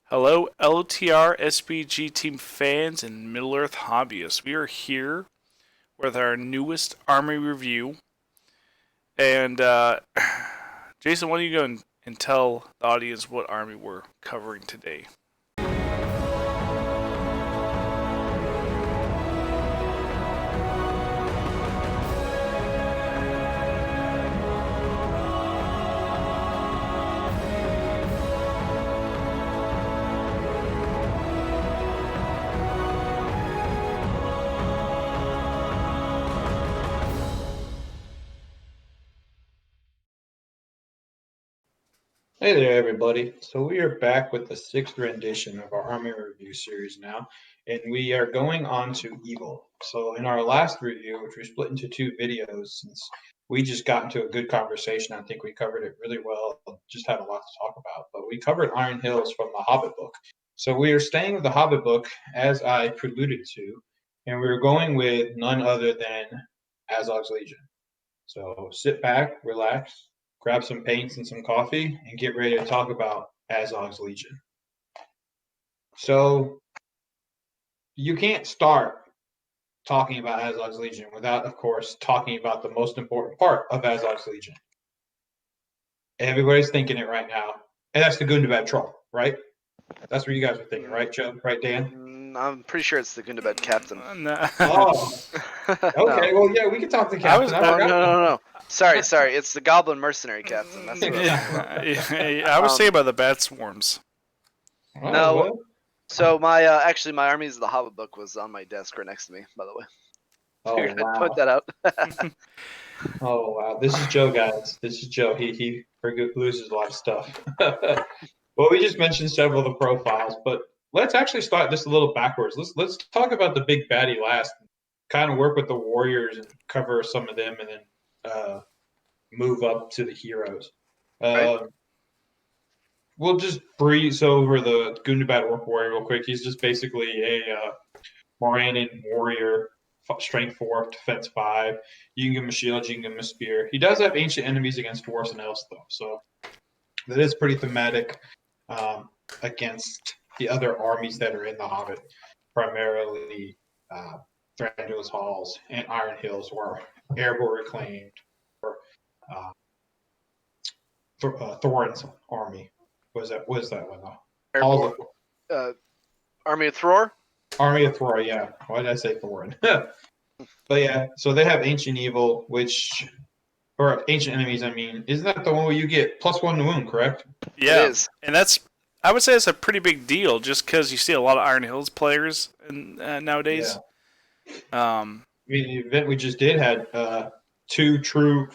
Hello, LTR SBG team fans and Middle Earth hobbyists. We are here with our newest army review. And Jason, why don't you go and tell the audience what army we're covering today? Hey there, everybody. So we are back with the sixth rendition of our Army Review series now, and we are going on to Evil. So in our last review, which we split into two videos, since we just got into a good conversation, I think we covered it really well, just had a lot to talk about. But we covered Iron Hills from the Hobbit book. So we are staying with the Hobbit book, as I preluded to, and we're going with none other than Azog's Legion. So sit back, relax, grab some paints and some coffee, and get ready to talk about Azog's Legion. So you can't start talking about Azog's Legion without, of course, talking about the most important part of Azog's Legion. Everybody's thinking it right now, and that's the Gundabad Troll, right? That's what you guys are thinking, right, Joe? Right, Dan? I'm pretty sure it's the Gundabad captain. No. Oh, okay. Well, yeah, we can talk to Captain. No. Sorry. It's the Goblin mercenary captain. That's what I was saying about the bat swarms. Oh, No. well. So my my armies of the Hobbit book was on my desk right next to me. By the way, Oh, figured I'd wow. point that out. Oh, wow. This is Joe, guys. This is Joe. He loses a lot of stuff. Well, we just mentioned several of the profiles, but let's actually start this a little backwards. Let's talk about the big baddie last. Kind of work with the warriors and cover some of them, and then move up to the heroes. Right. We'll just breeze over the Gundabad Orc Warrior real quick. He's just basically a Morannan warrior, strength 4, defense 5. You can give him a shield, you can give him a spear. He does have ancient enemies against dwarves and elves, though, so that is pretty thematic against the other armies that are in the Hobbit, primarily Thranduil's Halls and Iron Hills, or Erebor Reclaimed, or Thorin's army. What is that one though? Army of Thror. Army of Thor, yeah. Why did I say Thorin? But yeah, so they have Ancient Evil, or Ancient Enemies, I mean. Isn't that the one where you get +1 to wound, correct? Yeah, It is. and I would say it's a pretty big deal just because you see a lot of Iron Hills players nowadays. Yeah. I mean, the event we just did had two pure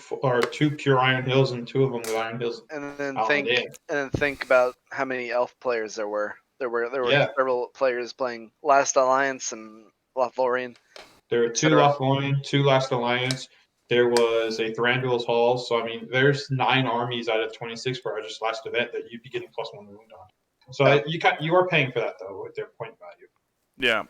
Iron Hills and 2 of them with Iron Hills. And then think about how many elf players there were. There were several players playing Last Alliance and Lothlorien. There were 2 Lothlorien, 2 Last Alliance. There was a Thranduil's Hall. So, I mean, there's 9 armies out of 26 for our just last event that you'd be getting +1 wound on. So you are paying for that, though, with their point value. Yeah.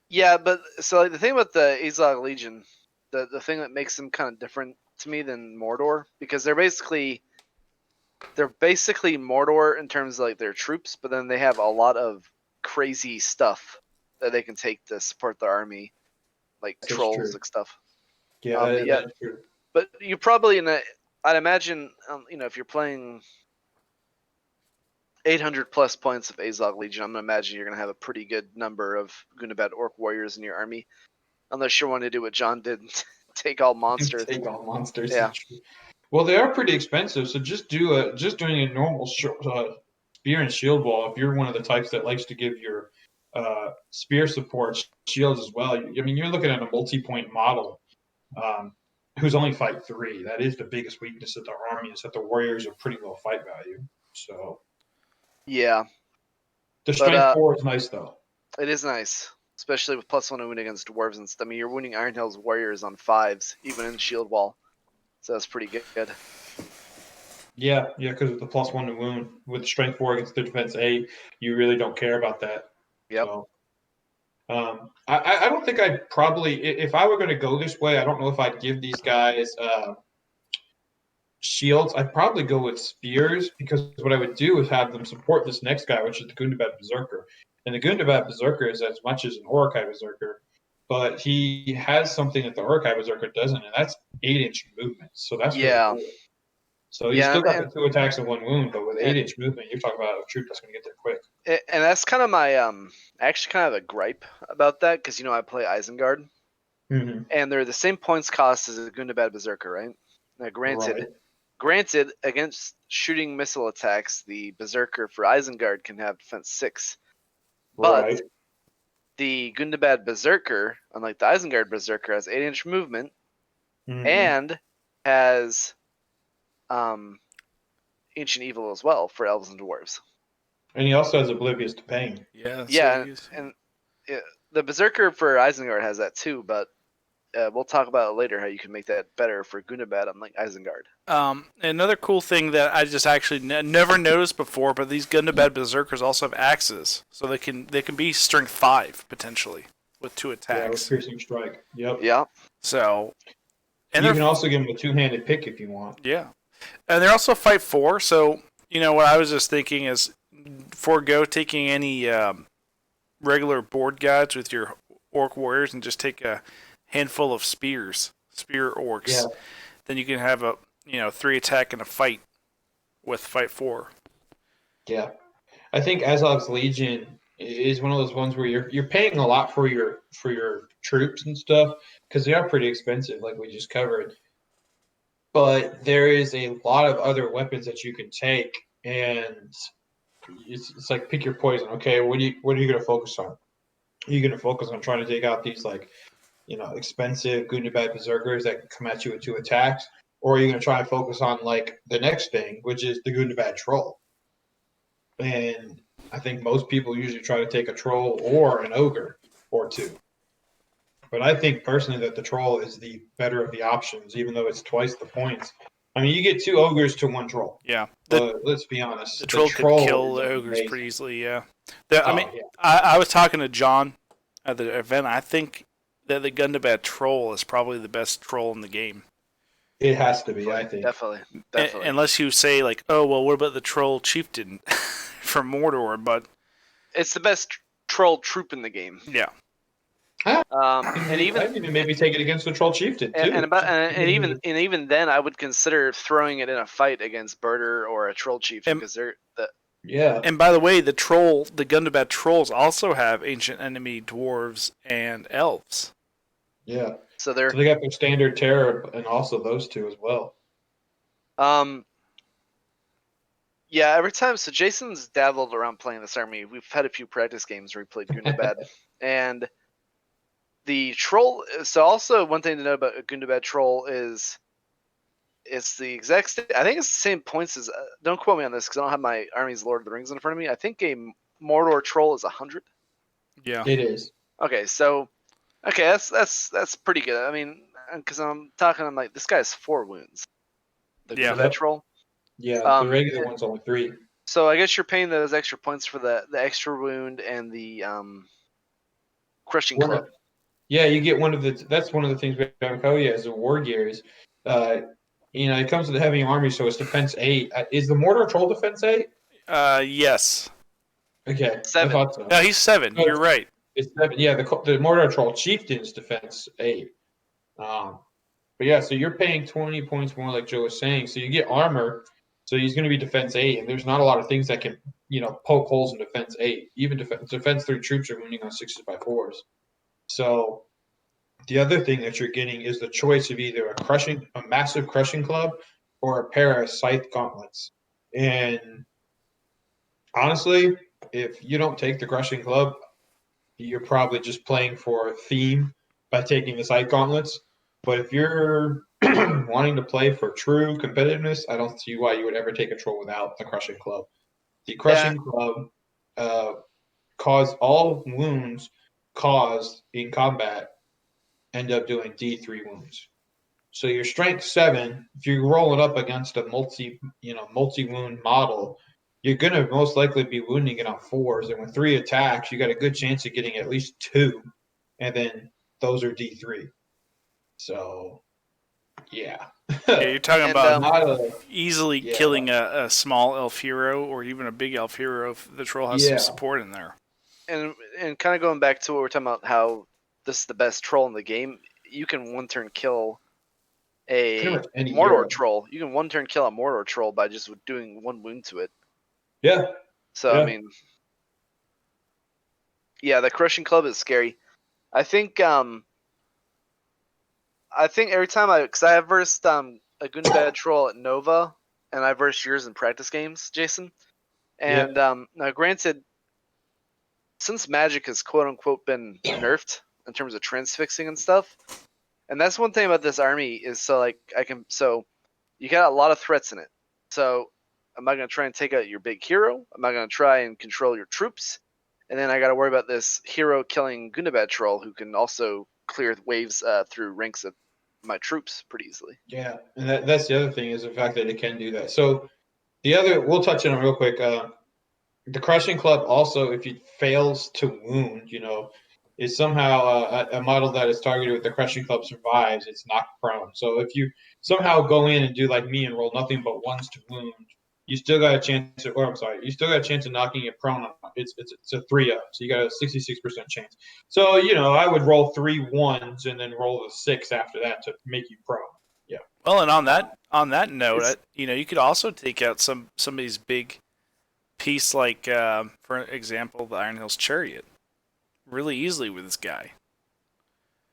Yeah, but so the thing about the Azog Legion, the thing that makes them kind of different to me than Mordor, because they're basically Mordor in terms of like their troops, but then they have a lot of crazy stuff that they can take to support their army, like That's trolls true. and stuff. Yeah, that's true. But you probably I'd imagine if you're playing 800 plus points of Azog Legion, I'm gonna imagine you're gonna have a pretty good number of Gundabad Orc Warriors in your army, unless you want to do what John did, take all monsters. Take all monsters. Yeah. Well, they are pretty expensive, so just doing a normal spear and shield wall. If you're one of the types that likes to give your spear support shields as well, I mean, you're looking at a multi-point model who's only fight 3. That is the biggest weakness of the army, is that the warriors are pretty low fight value. So yeah, the strength 4 is nice though. It is nice, especially with +1 wound against dwarves and stuff. I mean, you're wounding Iron Hills warriors on 5s, even in shield wall. So that's pretty good. Yeah, because with the +1 to wound, with strength 4 against the defense 8, you really don't care about that. Yep. So, I don't think I'd probably, if I were going to go this way, I don't know if I'd give these guys shields, I'd probably go with spears, because what I would do is have them support this next guy, which is the Gundabad Berserker. And the Gundabad Berserker is as much as an Orc Berserker, but he has something that the Orc Berserker doesn't, and that's 8-inch movement. So that's really Yeah. cool. So you Yeah, still got and, the 2 attacks and 1 wound, but with and, 8-inch movement, you're talking about a troop that's going to get there quick. and that's kind of my actually kind of a gripe about that, because I play Isengard, Mm-hmm. and they're the same points cost as a Gundabad Berserker, right? Now, granted, against shooting missile attacks, the Berserker for Isengard can have defense 6, but Right. the Gundabad Berserker, unlike the Isengard Berserker, has 8-inch movement Mm-hmm. and has Ancient Evil as well for elves and dwarves. And he also has Oblivious to Pain. Yeah. And the Berserker for Isengard has that too, but we'll talk about it later how you can make that better for Gundabad, unlike Isengard. Another cool thing that I just actually never noticed before, but these Gundabad Berserkers also have axes, so they can be strength 5 potentially with 2 Yeah, attacks. with Piercing Strike. Yep. Yeah. So, and you can also give him a 2-handed pick if you want. Yeah, and they're also fight 4. So what I was just thinking is forego taking any regular board guides with your Orc Warriors and just take a handful of spear orcs. Yeah. Then you can have a 3 attack and a fight with fight 4. Yeah, I think Azog's Legion is one of those ones where you're paying a lot for your troops and stuff, because they are pretty expensive, like we just covered. But there is a lot of other weapons that you can take, and it's like pick your poison. Okay, what are you going to focus on? Are you going to focus on trying to take out these expensive Gundabad Berserkers that can come at you with 2 attacks, or are you going to try and focus on the next thing, which is the Gundabad Troll? And I think most people usually try to take a troll or an ogre or 2. But I think personally that the troll is the better of the options, even though it's twice the points. I mean, you get 2 ogres to 1 troll. Yeah. But let's be honest. The troll could kill the ogres amazing. pretty easily, yeah. Yeah. I was talking to John at the event. I think that the Gundabad Troll is probably the best troll in the game. It has to be, I think. Definitely. Unless you say, oh, well, what about the Troll Chieftain from Mordor? But it's the best troll troop in the game. Yeah. And even I'd even maybe take it against the Troll Chieftain too. And even then, I would consider throwing it in a fight against Birder or a Troll Chieftain, because they're the. Yeah. And by the way, the Gundabad Trolls also have ancient enemy dwarves and elves. Yeah. So they got their standard terror and also those 2 as well. Yeah, every time. So Jason's dabbled around playing this army. We've had a few practice games where he played Gundabad, and the troll. So also one thing to know about a Gundabad Troll is it's the exact. I think it's the same points as. Don't quote me on this because I don't have my army's Lord of the Rings in front of me. I think a Mordor Troll is 100. Yeah, it is. Okay, so that's pretty good. I mean, because I'm like, this guy has 4 wounds. The Gundabad Troll. Yeah, the regular one's only 3. So I guess you're paying those extra points for the extra wound and the crushing club. Yeah, you get one of the. That's one of the things we have in Koya as a war gears. It comes with a heavy army, so it's defense 8. Is the Mordor Troll defense 8? Yes. Okay. 7. I thought so. No, he's 7. You're right. It's 7. Yeah, the Mordor Troll Chieftain's defense 8. But yeah, so you're paying 20 points more, like Joe was saying. So you get armor, so he's going to be defense 8, and there's not a lot of things that can, poke holes in defense 8. Even defense 3 troops are wounding on 6s by 4s. So the other thing that you're getting is the choice of either a massive crushing club or a pair of scythe gauntlets. And honestly, if you don't take the crushing club, you're probably just playing for a theme by taking the scythe gauntlets. But if you're wanting to play for true competitiveness, I don't see why you would ever take a troll without the crushing club. The crushing club cause all wounds caused in combat end up doing D3 wounds. So your strength 7, if you roll it up against a multi-wound model, you're going to most likely be wounding it on 4s. And with 3 attacks, you got a good chance of getting at least 2. And then those are D3. So Yeah. Yeah, you're talking And, about Not a, easily yeah. killing a small elf hero or even a big elf hero if the troll has some Yeah. support in there. and kind of going back to what we're talking about, how this is the best troll in the game. You can one turn kill Pretty a much any Mordor hero. troll. You can one turn kill a Mordor troll by just doing one wound to it. Yeah. So Yeah. I mean, yeah, the crushing club is scary. I think every time because I have versed a Gundabad troll at Nova, and I versed yours in practice games, Jason. And now, granted, since magic has quote unquote been nerfed in terms of transfixing and stuff, and that's one thing about this army is so you got a lot of threats in it. So am I gonna try and take out your big hero? Am I gonna try and control your troops? And then I got to worry about this hero killing Gundabad troll who can also clear waves through ranks of my troops pretty easily. Yeah. And that's the other thing is the fact that it can do that. So we'll touch on it real quick. The crushing club also, if it fails to wound, is somehow a model that is targeted with the crushing club survives. It's knocked prone. So if you somehow go in and do like me and roll nothing but ones to wound, you still got a chance. You still got a chance of knocking it prone. It's a 3-up, so you got a 66% chance. So I would roll 3 1s and then roll the 6 after that to make you prone. Yeah. Well, and on that note, you could also take out somebody's big piece, like for example, the Iron Hills Chariot, really easily with this guy.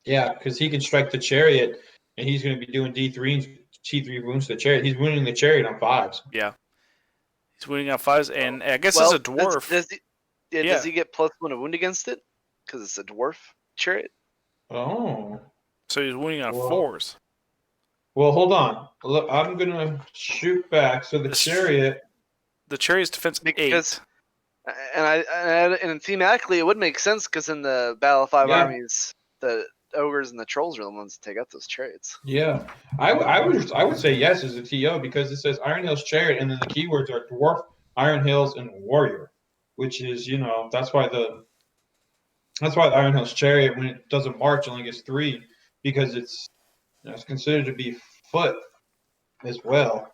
Yeah, because he can strike the chariot, and he's going to be doing D3 wounds to the chariot. He's wounding the chariot on 5s. Yeah, he's winning on 5s, and I guess as a dwarf, does he get +1 to wound against it? Because it's a dwarf chariot. Oh. So he's winning on 4s. Well, hold on. Look, I'm going to shoot back. So the chariot's defense 8. And thematically, it would make sense because in the Battle of 5 armies, the ogres and the trolls are the ones that take out those chariots. Yeah, I would say yes as a TO because it says Iron Hills Chariot, and then the keywords are dwarf, Iron Hills, and warrior, which is that's why the Iron Hills Chariot, when it doesn't march, only gets 3 because it's considered to be foot as well.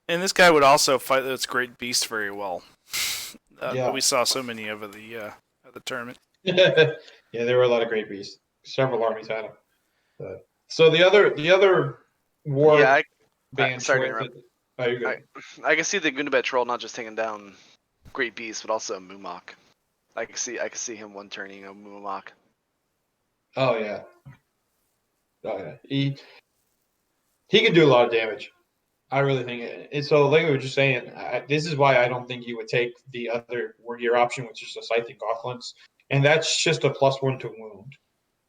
And this guy would also fight this great beast very well. Yeah. We saw so many of the tournament. Yeah, there were a lot of great beasts. Several armies had them. So the other war band. Sorry to interrupt. Oh, you're good. I can see the Gundabad troll not just taking down great beasts, but also a Moomok. I can see him one turning a Moomok. Oh yeah. He can do a lot of damage. I really think it. So, like we were just saying, this is why I don't think you would take the other warrior option, which is the Scything Gauntlets, and that's just a +1 to wound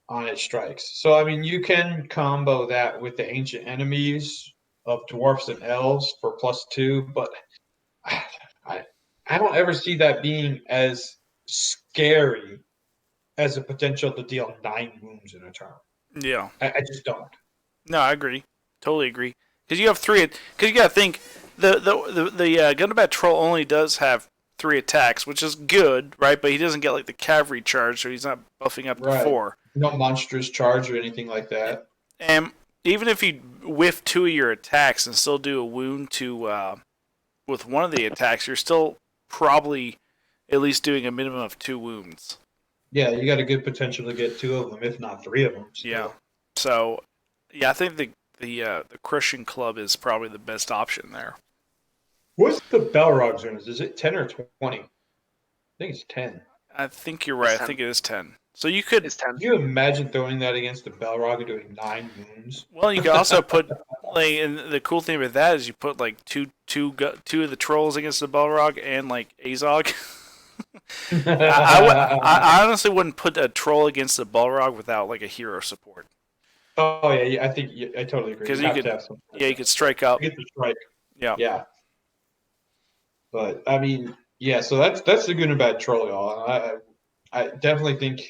on its strikes. So, I mean, you can combo that with the ancient enemies of dwarfs and elves for +2, but I don't ever see that being as scary as a potential to deal 9 wounds in a turn. Yeah. I just don't. No, I agree. Totally agree. Because you have 3. Because you got to think the Gundabad Troll only does have 3 attacks, which is good, right? But he doesn't get like the cavalry charge, so he's not buffing up to 4. No monstrous charge or anything like that. And even if you whiff 2 of your attacks and still do a wound to with one of the attacks, you're still probably at least doing a minimum of 2 wounds. Yeah, you got a good potential to get 2 of them, if not 3 of them. Still. Yeah. So, yeah, I think the crushing club is probably the best option there. What's the Balrog zones? Is it 10 or 20? I think it's 10. I think you're right. I think it is 10. So you could. It's 10. Can you imagine throwing that against the Balrog and doing 9 wounds? Well, you could also put and the cool thing with that is you put like two of the trolls against the Balrog and like Azog. I honestly wouldn't put a troll against the Balrog without like a hero support. Oh yeah, I think I totally agree. Because you could strike up. Get the strike. Yeah. Yeah. But I mean, yeah. So that's the Gundabad troll, y'all. I definitely think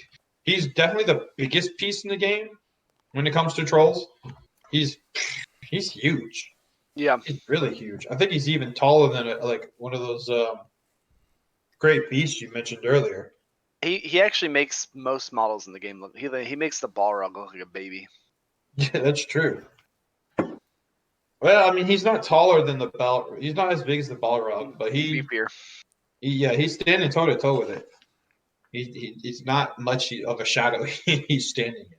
he's definitely the biggest piece in the game when it comes to trolls. He's huge. Yeah, he's really huge. I think he's even taller than like one of those great beasts you mentioned earlier. He actually makes most models in the game look. He makes the Balrog look like a baby. Yeah, that's true. Well, I mean, he's not taller than the Bal. He's not as big as the Balrog, but Beefier. he's standing toe to toe with it. He's not much of a shadow. He's standing in.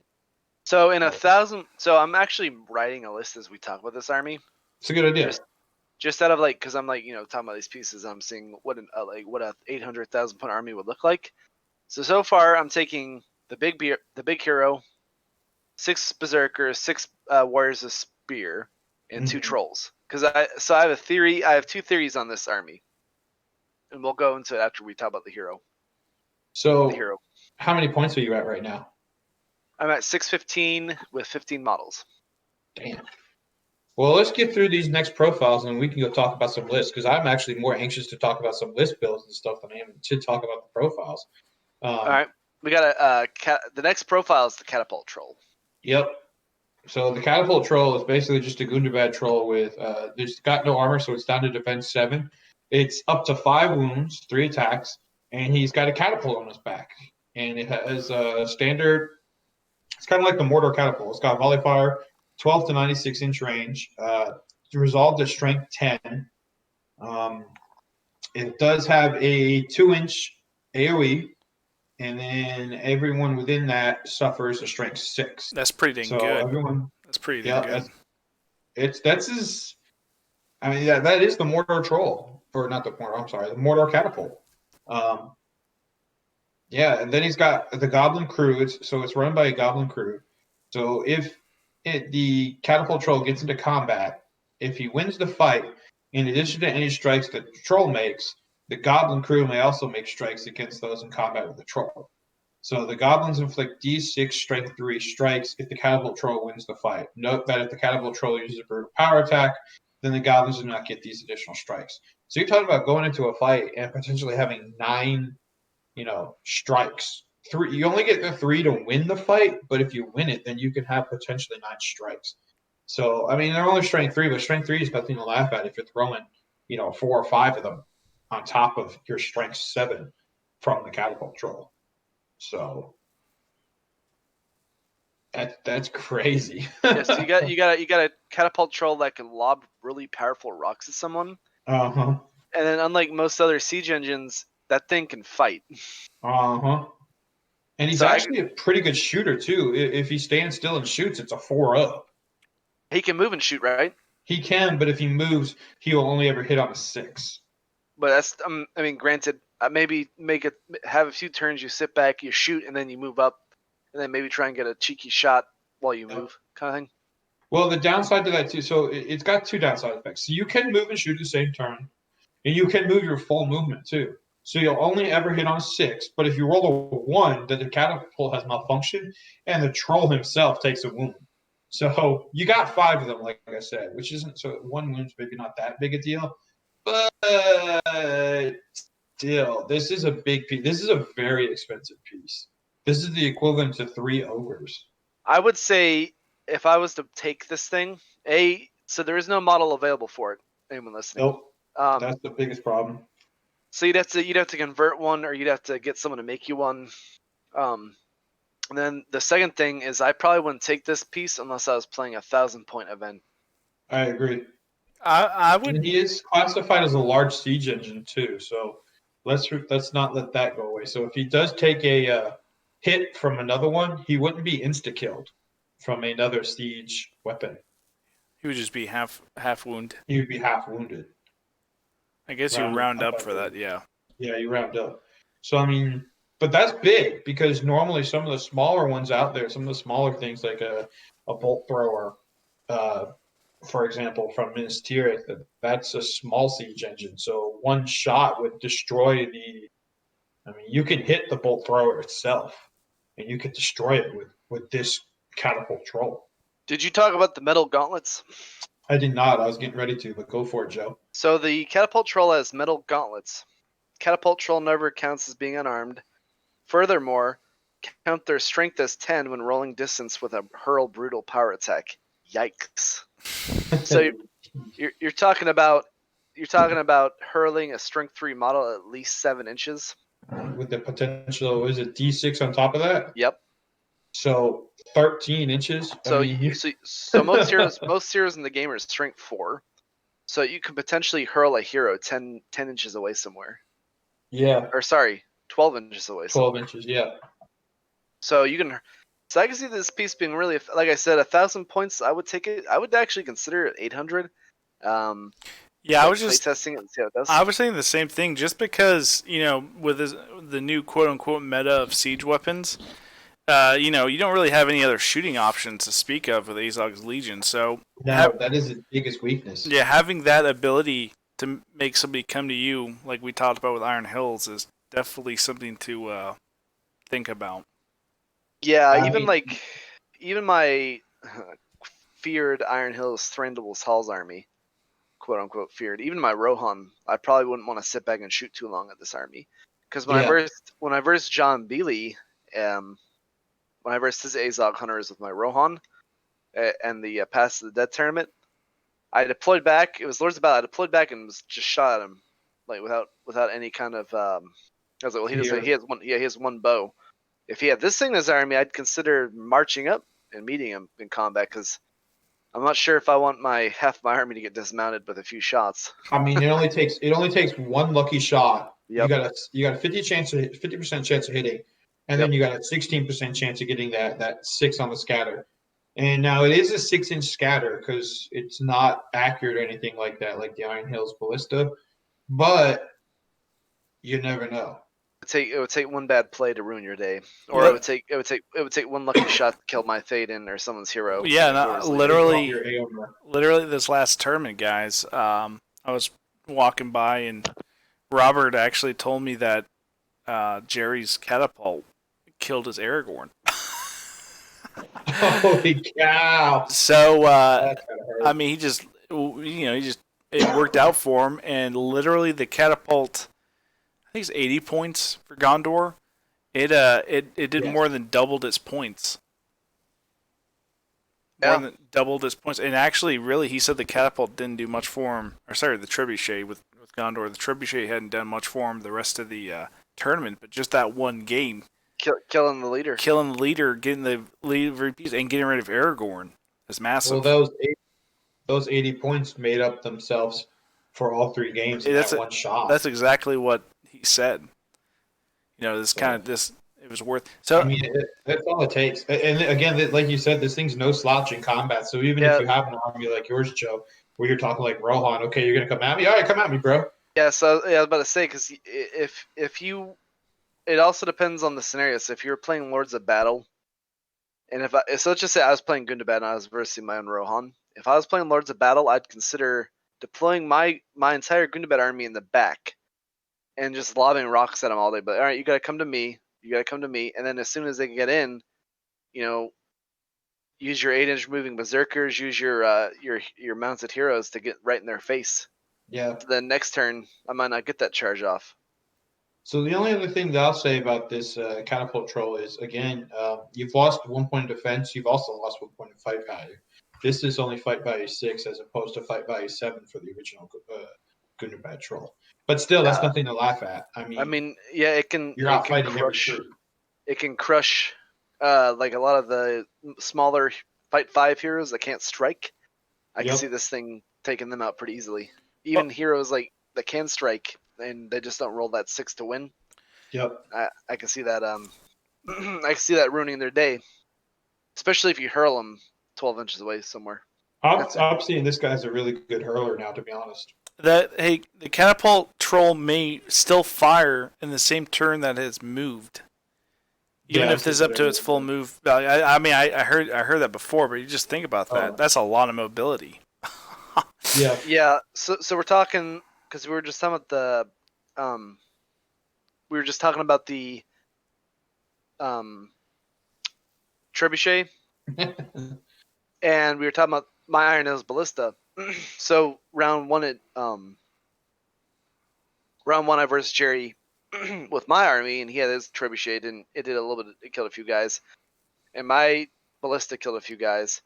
So in 1,000, so I'm actually writing a list as we talk about this army. It's a good idea. Just out of like, because I'm like, talking about these pieces, I'm seeing what a 800,000 point army would look like. So far, I'm taking the big hero, 6 berserkers, 6 warriors of spear, and 2 trolls. Because I have a theory. I have 2 theories on this army, and we'll go into it after we talk about the hero. So, how many points are you at right now? I'm at 615 with 15 models. Damn. Well, let's get through these next profiles, and we can go talk about some lists, because I'm actually more anxious to talk about some list builds and stuff than I am to talk about the profiles. All right. We got the next profile is the Catapult Troll. Yep. So the Catapult Troll is basically just a Gundabad Troll with, it's got no armor, so it's down to defense 7. It's up to 5 wounds, 3 attacks, and he's got a catapult on his back. And it has a standard, it's kind of like the Mortar Catapult. It's got volley fire, 12 to 96 inch range, resolved to strength 10. It does have a 2-inch AoE, and then everyone within that suffers a strength 6. That's pretty dang good. That's pretty dang good. That's his. I mean, that is the Mortar Troll, or not the Mortar. I'm sorry, the Mortar Catapult. Yeah, and then he's got the Goblin crew. So it's run by a Goblin crew. So if the Catapult Troll gets into combat, if he wins the fight, in addition to any strikes that the Troll makes, the Goblin crew may also make strikes against those in combat with the Troll. So the Goblins inflict D6 Strength 3 strikes if the Catapult Troll wins the fight. Note that if the Catapult Troll uses a brutal power attack, then the Goblins do not get these additional strikes. So you're talking about going into a fight and potentially having 9, strikes. 3. You only get the 3 to win the fight, but if you win it, then you can have potentially 9 strikes. So, I mean, they're only strength 3, but strength 3 is nothing to laugh at if you're throwing, 4 or 5 of them on top of your strength 7 from the Catapult Troll. So that's crazy. So you got a Catapult Troll that can lob really powerful rocks at someone. And then unlike most other siege engines, that thing can fight. And he's actually a pretty good shooter too. If he stands still and shoots, it's a 4-0. He can move and shoot, right? He can, but if he moves, he'll only ever hit on a 6. But that's, I mean, granted, maybe have a few turns, you sit back, you shoot, and then you move up, and then maybe try and get a cheeky shot while you move, kind of thing. Well, the downside to that too, so it's got 2 downside effects. So you can move and shoot the same turn, and you can move your full movement too. So you'll only ever hit on a 6, but if you roll a 1, then the catapult has malfunctioned, and the troll himself takes a wound. So you got 5 of them, like I said, which isn't, so 1 wound's maybe not that big a deal, but still, this is a big piece. This is a very expensive piece. This is the equivalent to 3 ogres. I would say if I was to take this thing, so there is no model available for it. Anyone listening? Nope. That's the biggest problem. So you'd have to convert one, or you'd have to get someone to make you one. And then the second thing is, I probably wouldn't take this piece unless I was playing a 1,000-point event. I agree. I would. And he is classified as a large siege engine too, so let's not let that go away. So if he does take a hit from another one, he wouldn't be insta killed from another siege weapon. He would just be half wounded. He would be half wounded. I guess you round up for that, yeah. Yeah, you round up. So, I mean, but that's big because normally some of the smaller ones out there, some of the smaller things like a bolt thrower, for example, from Minas Tirith, that's a small siege engine. So one shot would destroy you can hit the bolt thrower itself, and you could destroy it with this catapult troll. Did you talk about the metal gauntlets? I did not. I was getting ready to, but go for it, Joe. So the Catapult Troll has metal gauntlets. Catapult Troll never counts as being unarmed. Furthermore, count their strength as 10 when rolling distance with a hurl brutal power attack. Yikes! So you're talking about hurling a strength 3 model at least 7 inches. With the potential, is it D6 on top of that? Yep. So 13 inches. So I mean, so most heroes in the game are strength 4. So you could potentially hurl a hero 10 inches away somewhere. yeah, Or sorry, 12 inches away 12 somewhere. inches. Yeah. So you can. So I can see this piece being really, like I said, 1,000 points. I would take it. I would actually consider it 800. Yeah, I Like was just playtesting it and see how it does. I was saying the same thing. Just because with the new quote unquote meta of siege weapons, you don't really have any other shooting options to speak of with Azog's Legion. So No, that is his biggest weakness. yeah, having that ability to make somebody come to you, like we talked about with Iron Hills, is definitely something to think about. Yeah, I even mean, even my feared Iron Hills Thranduil's Hall's army, quote unquote feared. Even my Rohan, I probably wouldn't want to sit back and shoot too long at this army, because when yeah. I versed John Beely, when I versed his Azog hunters with my Rohan, and the Pass of the Dead tournament, I deployed back. It was Lords of Battle. I deployed back and was just shot at him, like without any kind of. I was like, well, he has one. Yeah, he has one bow. If he had this thing in his army, I'd consider marching up and meeting him in combat, because I'm not sure if I want half my army to get dismounted with a few shots. I mean, it only takes one lucky shot. Yep. You got a 50% chance of hitting, and Yep. then you got a 16% chance of getting that 6 on the scatter. And now it is a 6-inch scatter because it's not accurate or anything like that, like the Iron Hills Ballista. But you never know. It would take one bad play to ruin your day, or Let- it would take one lucky shot to kill my Thaden or someone's hero. Yeah, whoever's leading. literally this last tournament, guys. I was walking by and Robert actually told me that Jerry's catapult killed his Aragorn. Holy cow! So That kind of hurt. I mean, it worked out for him, and literally the catapult, I think it's 80 points for Gondor. It did Yes. more than doubled its points. Yeah. More than doubled its points, and actually, really, he said the catapult didn't do much for him. Or sorry, the trebuchet with Gondor, the trebuchet hadn't done much for him the rest of the tournament, but just that one game, Killing the leader. killing the leader, getting the lead piece, and getting rid of Aragorn is massive. Well, those 80 points made up themselves for all 3 games in that one shot. That's exactly what he said. It was worth. So I mean, that's all it takes. And again, like you said, this thing's no slouch in combat. So even Yeah. if you have an army like yours, Joe, where you're talking like Rohan, okay, you're gonna come at me. All right, come at me, bro. Yeah, so I was about to say, because if you, it also depends on the scenario. So if you're playing Lords of Battle, and so let's just say I was playing Gundabad and I was versing my own Rohan. If I was playing Lords of Battle, I'd consider deploying my entire Gundabad army in the back, and just lobbing rocks at them all day. But all right, you gotta come to me. You gotta come to me, and then as soon as they get in, use your 8-inch moving berserkers, use your mounted heroes to get right in their face. Yeah. So then next turn, I might not get that charge off. So the only other thing that I'll say about this catapult troll is, again, you've lost 1 point of defense. You've also lost 1 point of fight value. This is only fight value 6 as opposed to fight value 7 for the original Gundabad troll. But still, that's nothing to laugh at. I mean, yeah, it can. You're out fighting every troop. It can crush, like a lot of the smaller fight 5 heroes that can't strike. I can see this thing taking them out pretty easily. Even heroes like that can strike and they just don't roll that 6 to win. Yep. I can see that. I can see that ruining their day, especially if you hurl them 12 inches away somewhere. I'm seeing this guy's a really good hurler now, to be honest. The catapult troll may still fire in the same turn that has moved, even if this is up to its full move value. I heard that before, but you just think about that. That's a lot of mobility. Yeah. Yeah. So we're talking, because we were just talking about the trebuchet, and we were talking about my Iron Hills Ballista. So round one, I versed Jerry with my army, and he had his trebuchet, and it did a little bit. It killed a few guys, and my ballista killed a few guys.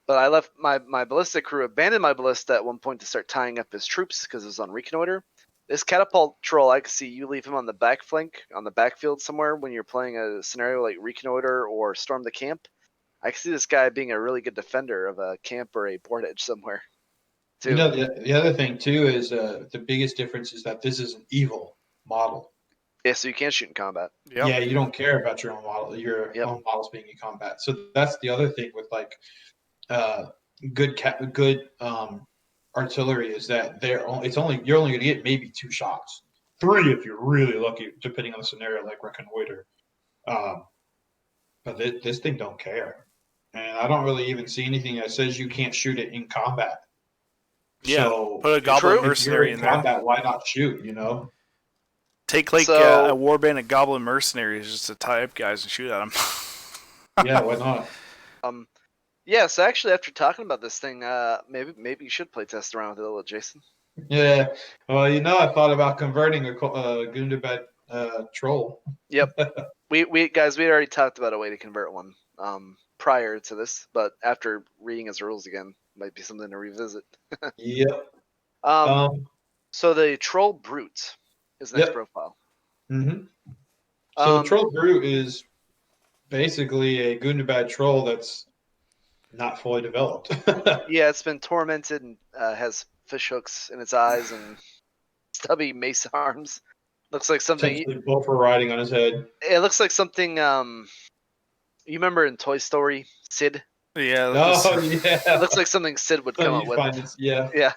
But I left my ballista crew abandoned my ballista at one point to start tying up his troops because it was on reconnoiter. This Catapult Troll, I can see you leave him on the back flank, on the backfield somewhere when you're playing a scenario like Reconnoiter or Storm the Camp. I can see this guy being a really good defender of a camp or a board edge somewhere, too. You know, the other thing too is the biggest difference is that this is an evil model. Yeah, so you can't shoot in combat. Yep. Yeah, you don't care about your own model, your Yep. own models being in combat. So that's the other thing with like good artillery is that you're only going to get maybe 2 shots, 3 if you're really lucky, depending on the scenario, like Reconnoiter. But this thing don't care, and I don't really even see anything that says you can't shoot it in combat. Yeah, So put a Goblin True. mercenary in there. Combat, why not shoot? You know. Take like So- a warband of Goblin mercenaries just to tie up guys and shoot at them. Yeah, why not? Yeah, so actually, after talking about this thing, maybe you should play test around with it a little, Jason. Yeah. Well, you know, I thought about converting a Gundabad troll. Yep. we guys, we had already talked about a way to convert one prior to this, but after reading his rules again, might be something to revisit. Yep. So the Troll Brute is the next Yep. profile. Mm-hmm. So the Troll Brute is basically a Gundabad troll that's not fully developed. Yeah, it's been tormented and has fish hooks in its eyes and stubby mace arms. Looks like something. Potentially both are riding on his head. It looks like something. You remember in Toy Story, Sid? Yeah. Oh, yeah. It looks like something Sid would come up with. Yeah. Yeah.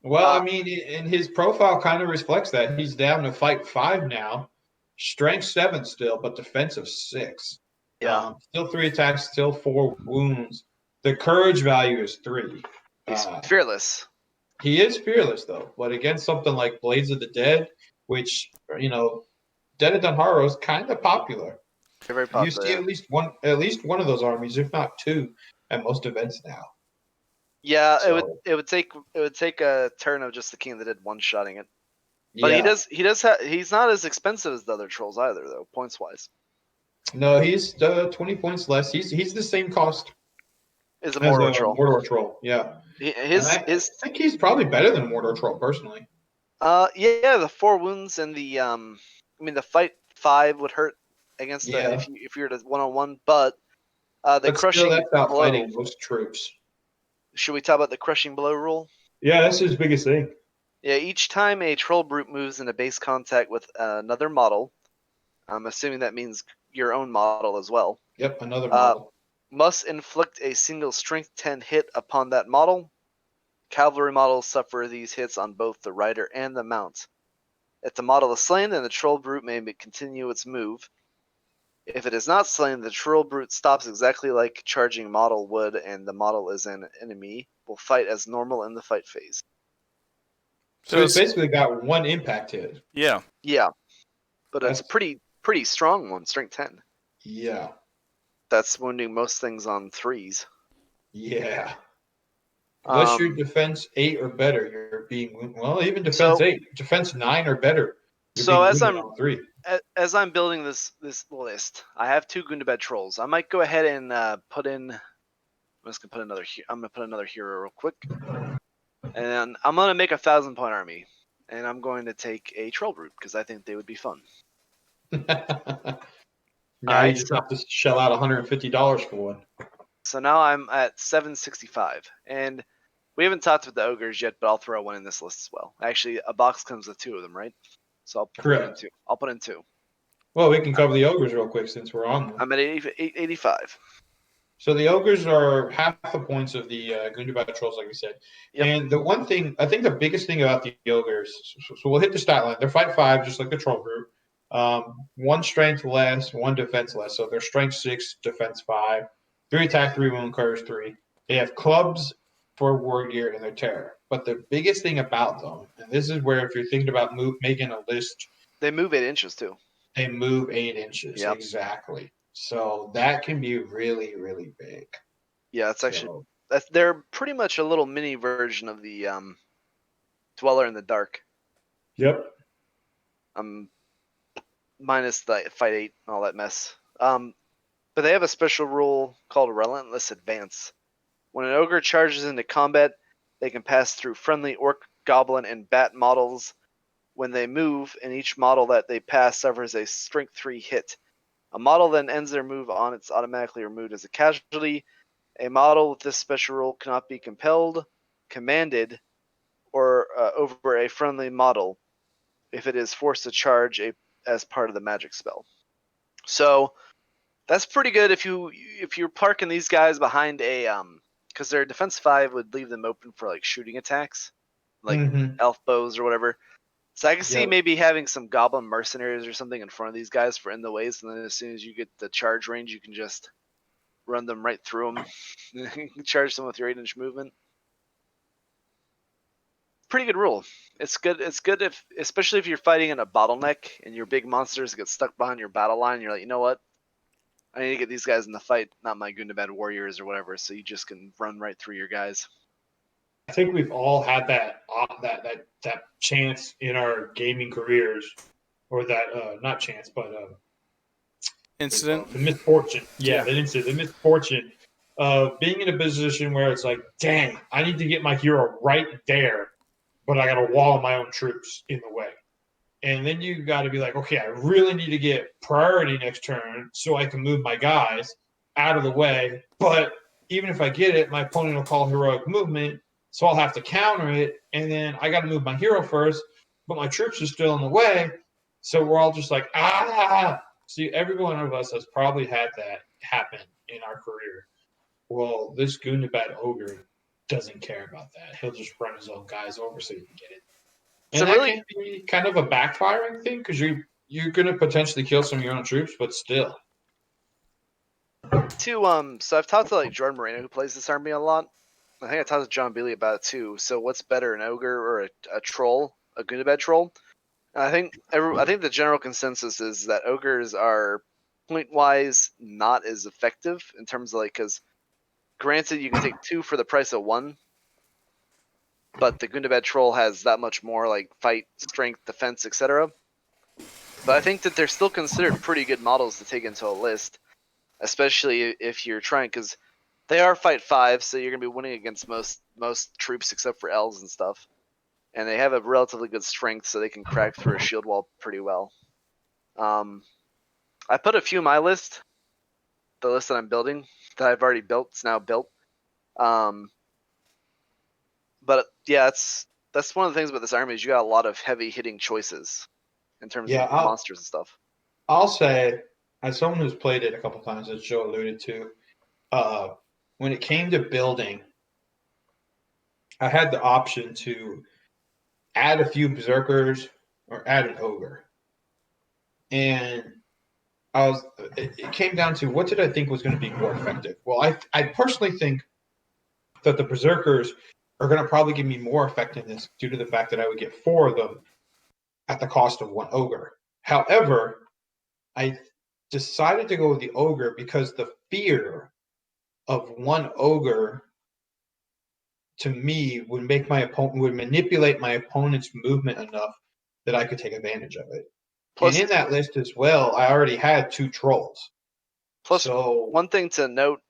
Well, I mean, and his profile kind of reflects that. He's down to fight 5 now, strength 7 still, but defensive 6. Yeah. Still 3 attacks, still 4 wounds. The courage value is 3. He's fearless. He is fearless, though. But against something like Blades of the Dead, which, you know, Dead of Dunharrow is kind of popular. They're very popular. You see at least one of those armies, if not 2, at most events now. Yeah, So, it would take a turn of just the King of the Dead one-shotting it. But yeah. he's not as expensive as the other trolls either, though, points wise. No, he's 20 points less. He's the same cost Is a as Mordor a troll. Mordor troll. Yeah. I think he's probably better than Mordor troll personally. Yeah, the 4 wounds and the the fight 5 would hurt against if you were to 1-on-1, but the crushing still, that's blow. outfighting most troops. Should we talk about the crushing blow rule? Yeah, that's his biggest thing. Yeah, each time a troll brute moves into base contact with another model, I'm assuming that means your own model as well. Yep, another model. Must inflict a single strength 10 hit upon that model. Cavalry models suffer these hits on both the rider and the mount. If the model is slain, then the troll brute may continue its move. If it is not slain, the troll brute stops exactly like charging model would, and the model is an enemy. Will fight as normal in the fight phase. So he's basically got 1 impact hit. Yeah. Yeah, but it's a pretty strong one, strength 10. Yeah. That's wounding most things on 3s. Yeah. Unless you're defense 8 or better, you're being even defense 8, defense 9 or better. So as I'm building this list, I have 2 Gundabad Trolls. I might go ahead and put in. I'm just gonna put another. I'm gonna put another hero real quick, and I'm gonna make a 1,000-point army, and I'm going to take a Troll Brute because I think they would be fun. Now you just have to shell out $150 for one. So now I'm at 765, and we haven't talked about the Ogres yet, but I'll throw one in this list as well. Actually, a box comes with 2 of them, right? So I'll put in 2. Well, we can cover the Ogres real quick since we're on them. I'm at 85. So the Ogres are half the points of the Gundabad Trolls, like we said. Yep. And the one thing, I think the biggest thing about the Ogres, so we'll hit the stat line. They're fight 5, just like the Troll Group. 1 strength less, 1 defense less. So they're strength 6, defense 5, 3 attack, 3 wound, courage 3. They have clubs for war gear and their terror. But the biggest thing about them, and this is where if you're thinking about making a list, they move 8 inches too. They move 8 inches, yep. Exactly. So that can be really, really big. Yeah, they're pretty much a little mini version of the Dweller in the Dark. Yep. Minus the fight 8 and all that mess. But they have a special rule called Relentless Advance. When an ogre charges into combat, they can pass through friendly orc Goblin, and Bat models when they move, and each model that they pass suffers a Strength 3 hit. A model then ends their move on, it's automatically removed as a casualty. A model with this special rule cannot be compelled, commanded, or over a friendly model if it is forced to charge as part of the magic spell. So that's pretty good if you're parking these guys behind a because their defense 5 would leave them open for like shooting attacks, like elf bows or whatever. So I can see maybe having some goblin mercenaries or something in front of these guys for in the ways, and then as soon as you get the charge range, you can just run them right through them. Charge them with your 8-inch movement. Pretty good rule. It's good. It's good if, especially if you're fighting in a bottleneck and your big monsters get stuck behind your battle line. You're like, you know what? I need to get these guys in the fight, not my Gundabad Warriors or whatever. So you just can run right through your guys. I think we've all had that chance in our gaming careers, or that not chance, but incident, the misfortune. Yeah. The incident, the misfortune of being in a position where it's like, dang, I need to get my hero right there, but I got a wall of my own troops in the way. And then you got to be like, okay, I really need to get priority next turn so I can move my guys out of the way. But even if I get it, my opponent will call heroic movement, so I'll have to counter it. And then I got to move my hero first, but my troops are still in the way. So we're all just like, ah. See, every one of us has probably had that happen in our career. Well, this Gundabad Ogre doesn't care about that. He'll just run his own guys over so you can get it. And So that really, can be kind of a backfiring thing because you're going to potentially kill some of your own troops, but still. so I've talked to like Jordan Moreno, who plays this army a lot. I think I talked to John Bealey about it too. So what's better, an ogre or a troll, a Gundabad troll? And I think the general consensus is that ogres are point wise not as effective in terms of like, because granted you can take 2 for the price of 1, but the Gundabad troll has that much more like fight, strength, defense, etc. But I think that they're still considered pretty good models to take into a list, especially if you're trying, because they are fight 5, so you're gonna be winning against most troops except for elves and stuff. And they have a relatively good strength, so they can crack through a shield wall pretty well. I put a few in my list. The list that I'm building, that I've already built, it's now built. But yeah, that's one of the things about this army is you got a lot of heavy hitting choices in terms of monsters and stuff. I'll say, as someone who's played it a couple times, as Joe alluded to, when it came to building, I had the option to add a few berserkers or add an ogre, and it came down to what did I think was going to be more effective. Well, I personally think that the berserkers are going to probably give me more effectiveness due to the fact that I would get 4 of them at the cost of 1 ogre. However, I decided to go with the ogre because the fear of 1 ogre to me would make my opponent would manipulate my opponent's movement enough that I could take advantage of it. Plus, and in that list as well, I already had 2 trolls. Plus, so, one thing to note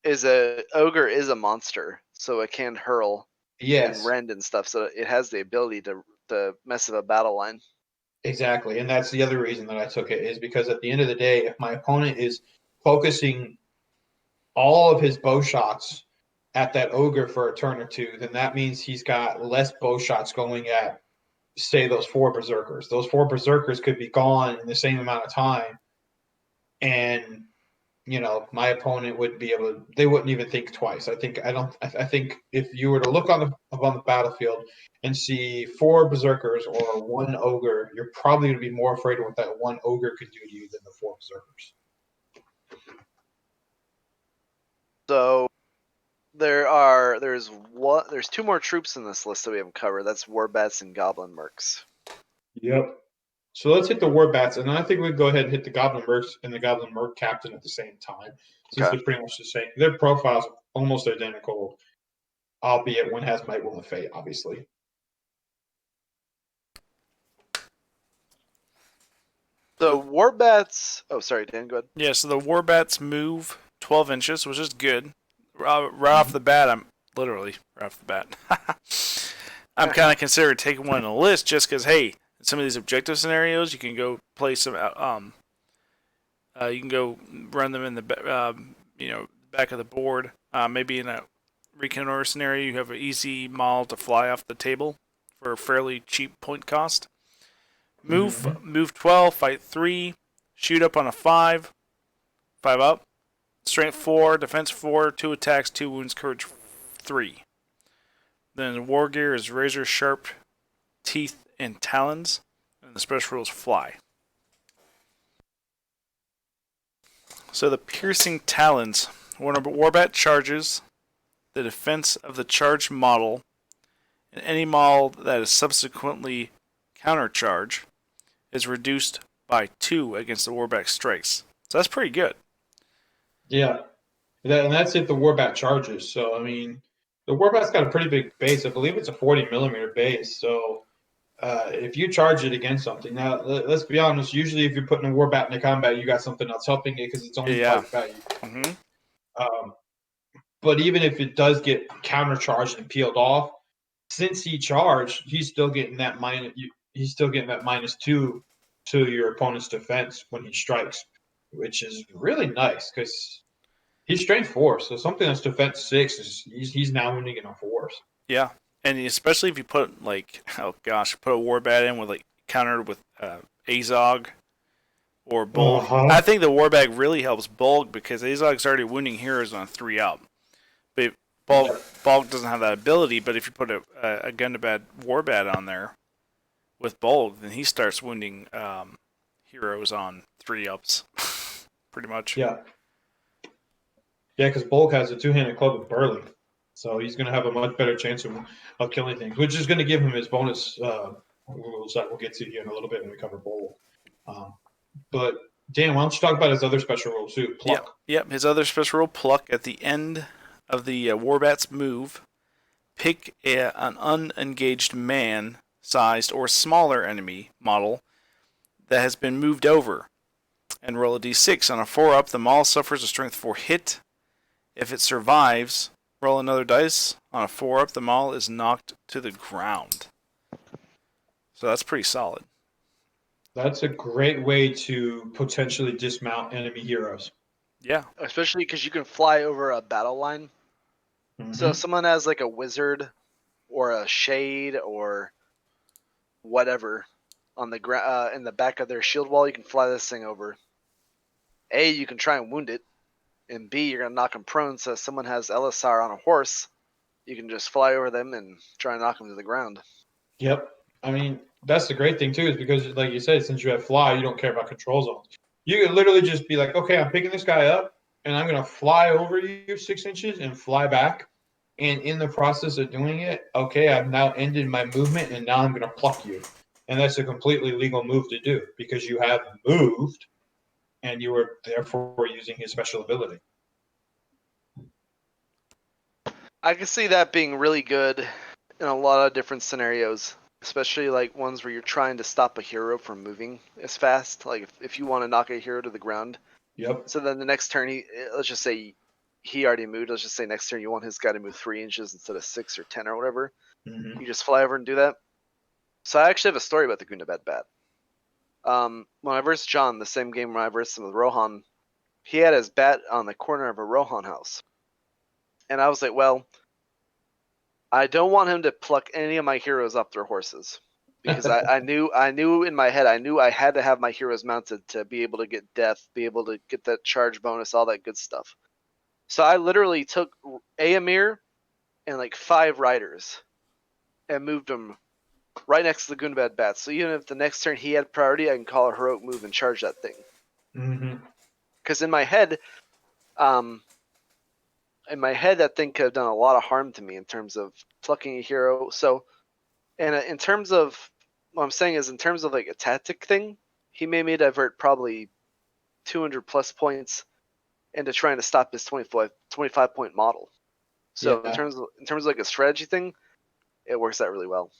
is a ogre is a monster, so it can hurl and rend and stuff. So it has the ability to mess with a battle line. Exactly, and that's the other reason that I took it is because at the end of the day, if my opponent is focusing all of his bow shots at that ogre for a turn or 2, then that means he's got less bow shots going at, say, those 4 berserkers. Those 4 berserkers could be gone in the same amount of time, and my opponent wouldn't be able to. They wouldn't even think twice. I think if you were to look on the battlefield and see 4 berserkers or 1 ogre, you're probably going to be more afraid of what that 1 ogre could do to you than the 4 berserkers. So there's 2 more troops in this list that we haven't covered. That's Warbats and Goblin Mercs. Yep. So let's hit the Warbats, and then I think we go ahead and hit the Goblin Mercs and the Goblin Merc Captain at the same time, since they're pretty much the same. Their profiles are almost identical, albeit one has Might, Will, and Fate, obviously. The Warbats. Oh, sorry, Dan. Go ahead. Yeah, so the Warbats move 12 inches, which is good. Right off the bat, right off the bat. I'm kind of considering taking one on the list just because, hey, in some of these objective scenarios, you can go play some. You can go run them in the back of the board. Maybe in a reconnoiter scenario, you have an easy model to fly off the table for a fairly cheap point cost. Move 12, fight 3, shoot up on a 5, 5 up, strength 4, defense 4, 2 attacks, 2 wounds, courage 3. Then the war gear is razor sharp teeth and talons, and the special rules fly. So the piercing talons, when a warbat charges, the defense of the charged model, and any model that is subsequently countercharged, is reduced by 2 against the warbat strikes. So that's pretty good. Yeah, and that's if the warbat charges. So I mean, the warbat's got a pretty big base. I believe it's a 40 millimeter base. So if you charge it against something, now let's be honest. Usually, if you're putting a warbat into combat, you got something else helping it because it's only fight value. But even if it does get countercharged and peeled off, since he charged, he's still getting that -2 to your opponent's defense when he strikes, which is really nice because he's strength 4, so something that's defense 6 he's now winning in a force. Yeah, and especially if you put put a warbat in with countered with Azog or Bulk. I think the warbag really helps Bulk because Azog's already wounding heroes on 3 up. But Bulk doesn't have that ability. But if you put a Gundabad warbat on there with Bulk, then he starts wounding heroes on 3 ups, pretty much. Yeah. Yeah, because Bulk has a 2-handed club with Burly. So he's going to have a much better chance of killing things, which is going to give him his bonus rules that we'll get to here in a little bit when we cover Bulk. But, Dan, why don't you talk about his other special rule, too, Pluck? Yep, his other special rule, Pluck, at the end of the warbat's move, pick an unengaged man-sized or smaller enemy model that has been moved over and roll a d6. On a 4-up, the model suffers a strength 4 hit. If it survives, roll another dice. On a 4-up, the model is knocked to the ground. So that's pretty solid. That's a great way to potentially dismount enemy heroes. Yeah. Especially because you can fly over a battle line. So if someone has a wizard or a shade or whatever on the in the back of their shield wall, you can fly this thing over. A, you can try and wound it. And B, you're going to knock them prone. So if someone has Elisar on a horse, you can just fly over them and try and knock them to the ground. Yep. I mean, that's the great thing, too, is because, like you said, since you have fly, you don't care about control zones. You can literally just be like, okay, I'm picking this guy up, and I'm going to fly over you 6 inches and fly back. And in the process of doing it, okay, I've now ended my movement, and now I'm going to pluck you. And that's a completely legal move to do because you have moved, and you were therefore using his special ability. I can see that being really good in a lot of different scenarios, especially ones where you're trying to stop a hero from moving as fast. Like if you want to knock a hero to the ground. Yep. So then the next turn, let's just say he already moved. Let's just say next turn you want his guy to move 3 inches instead of 6 or 10 or whatever. You just fly over and do that. So I actually have a story about the Gundabad Bat. When I versed John, the same game when I versed him with Rohan, he had his bat on the corner of a Rohan house. And I was like, well, I don't want him to pluck any of my heroes off their horses. Because I knew in my head, I had to have my heroes mounted to be able to get death, be able to get that charge bonus, all that good stuff. So I literally took Aemir and 5 riders and moved them right next to the Gundabad Bat. So even if the next turn he had priority, I can call a heroic move and charge that thing. Because in my head, that thing could have done a lot of harm to me in terms of plucking a hero. So, and in terms of what I'm saying is, in terms of a tactic thing, he made me divert probably 200 plus points into trying to stop his 25 point model. So in terms of a strategy thing, it works out really well.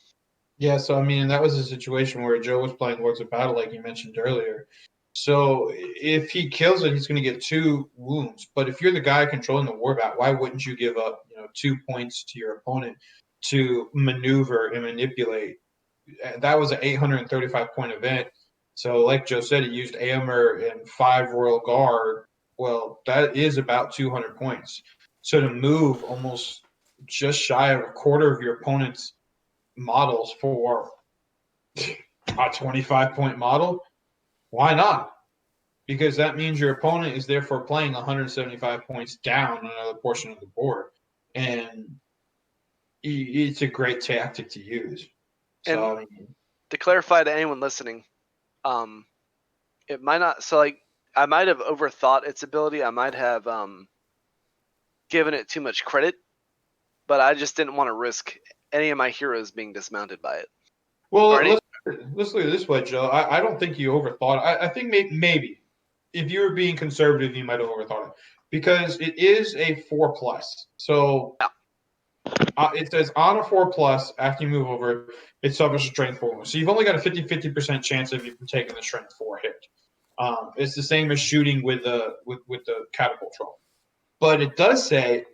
Yeah, so I mean, that was a situation where Joe was playing Lords of Battle, like you mentioned earlier. So if he kills it, he's going to get 2 wounds. But if you're the guy controlling the warbat, why wouldn't you give up 2 points to your opponent to maneuver and manipulate. That was an 835-point event. So, like Joe said, he used Aomer and 5 Royal Guard. Well, that is about 200 points. So to move almost just shy of a quarter of your opponent's models for a 25-point model, why not? Because that means your opponent is therefore playing 175 points down on another portion of the board. And it's a great tactic to use. So, And to clarify to anyone listening, it might not. So like, I might have overthought its ability. I might have given it too much credit, but I just didn't want to risk any of my heroes being dismounted by it. Well, let's look at it this way, Joe. I don't think you overthought it. I think maybe if you were being conservative, you might have overthought it because it is a 4+. So it says on a 4+, after you move over, it suffers a strength 4. So you've only got a 50% chance of you taking the strength 4 hit. It's the same as shooting with the catapult troll. But it does say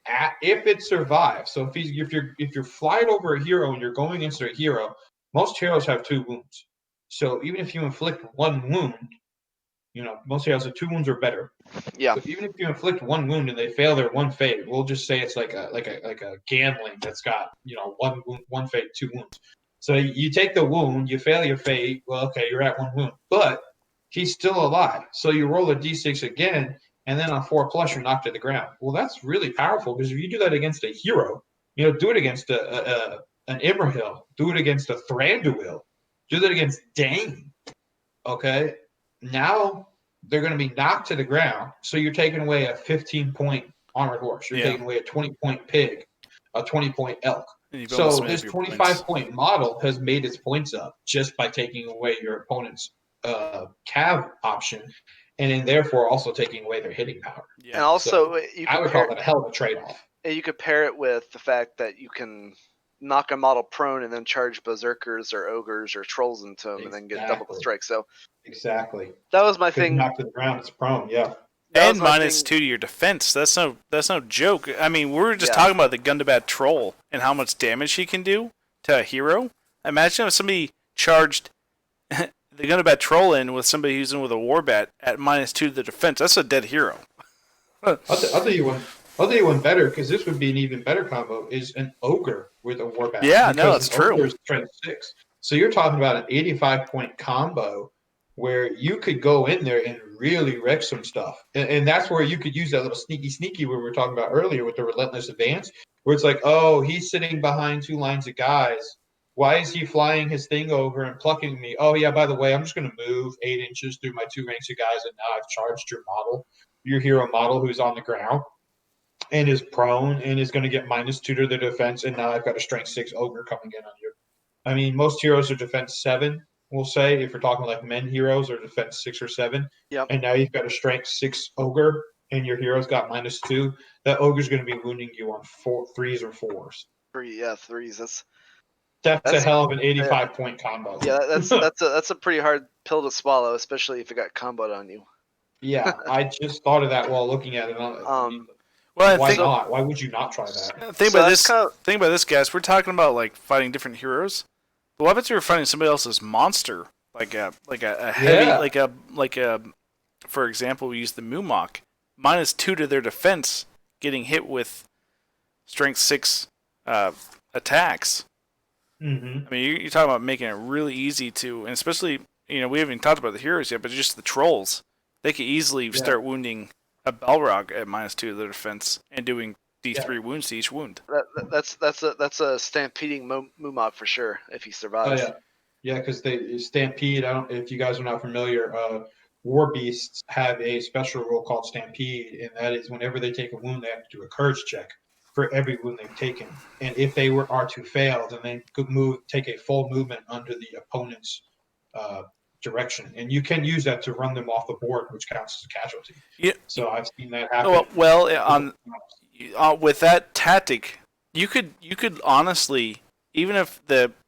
if it survives. So if you're flying over a hero and you're going against a hero, most heroes have 2 wounds. So even if you inflict 1 wound, most heroes have 2 wounds or better. Yeah. So even if you inflict 1 wound and they fail their 1 fate, we'll just say it's like a gambling that's got 1 fate, 2 wounds. So you take the wound, you fail your fate. Well, okay, you're at 1 wound, but he's still alive. So you roll a d6 again. And then on 4+, you're knocked to the ground. Well, that's really powerful because if you do that against a hero, do it against an Imrahil, do it against a Thranduil, do that against Dane. Okay, now they're going to be knocked to the ground. So you're taking away a 15-point armored horse. You're taking away a 20-point pig, a 20-point elk. So this 25-point model has made its points up just by taking away your opponent's cav option. And then therefore also taking away their hitting power. Yeah. And also, I would call that a hell of a trade-off. You could pair it with the fact that you can knock a model prone and then charge berserkers or ogres or trolls into them and then get double the strike. So exactly, that was my thing. Knocked to the ground, it's prone. Yeah. And -2 to your defense. That's no joke. I mean, we were just talking about the Gundabad Troll and how much damage he can do to a hero. Imagine if somebody charged the Gundabad Troll in with somebody who's in with a Warbat at -2 to the defense. That's a dead hero. I'll tell you one better, because this would be an even better combo, is an Ogre with a Warbat. Yeah, no, that's true. Ogre is strength 6. So you're talking about an 85-point combo where you could go in there and really wreck some stuff. And that's where you could use that little sneaky where we were talking about earlier with the relentless advance, where it's like, oh, he's sitting behind 2 lines of guys. Why is he flying his thing over and plucking me? Oh, yeah, by the way, I'm just going to move 8 inches through my 2 ranks of guys, and now I've charged your hero model who's on the ground and is prone and is going to get -2 to their defense, and now I've got a strength 6 ogre coming in on you. I mean, most heroes are defense 7, we'll say, if we're talking like men heroes, are defense 6 or 7. Yep. And now you've got a strength 6 ogre, and your hero's got -2. That ogre's going to be wounding you on 3s or 4s. 3s. That's a hell of an 85-point combo. Yeah, that's a pretty hard pill to swallow, especially if it got comboed on you. Yeah, I just thought of that while looking at it. Well, why not? Why would you not try that? Think about this, guys. We're talking about like fighting different heroes. But what if you were fighting somebody else's monster, like a heavy, like a, for example, we use the Moomok, -2 to their defense, getting hit with strength 6 attacks. Mm-hmm. I mean, you're talking about making it really easy to, and especially, we haven't even talked about the heroes yet, but just the trolls. They could easily start wounding a Balrog at -2 to their defense and doing D3 wounds to each wound. That's a stampeding Moomok for sure if he survives. Oh, yeah, because they stampede. If you guys are not familiar, war beasts have a special rule called stampede, and that is whenever they take a wound, they have to do a courage check for every wound they've taken. And if they are to fail, then they could take a full movement under the opponent's direction. And you can use that to run them off the board, which counts as a casualty. Yeah. So I've seen that happen. Well, with that tactic, you could honestly, even if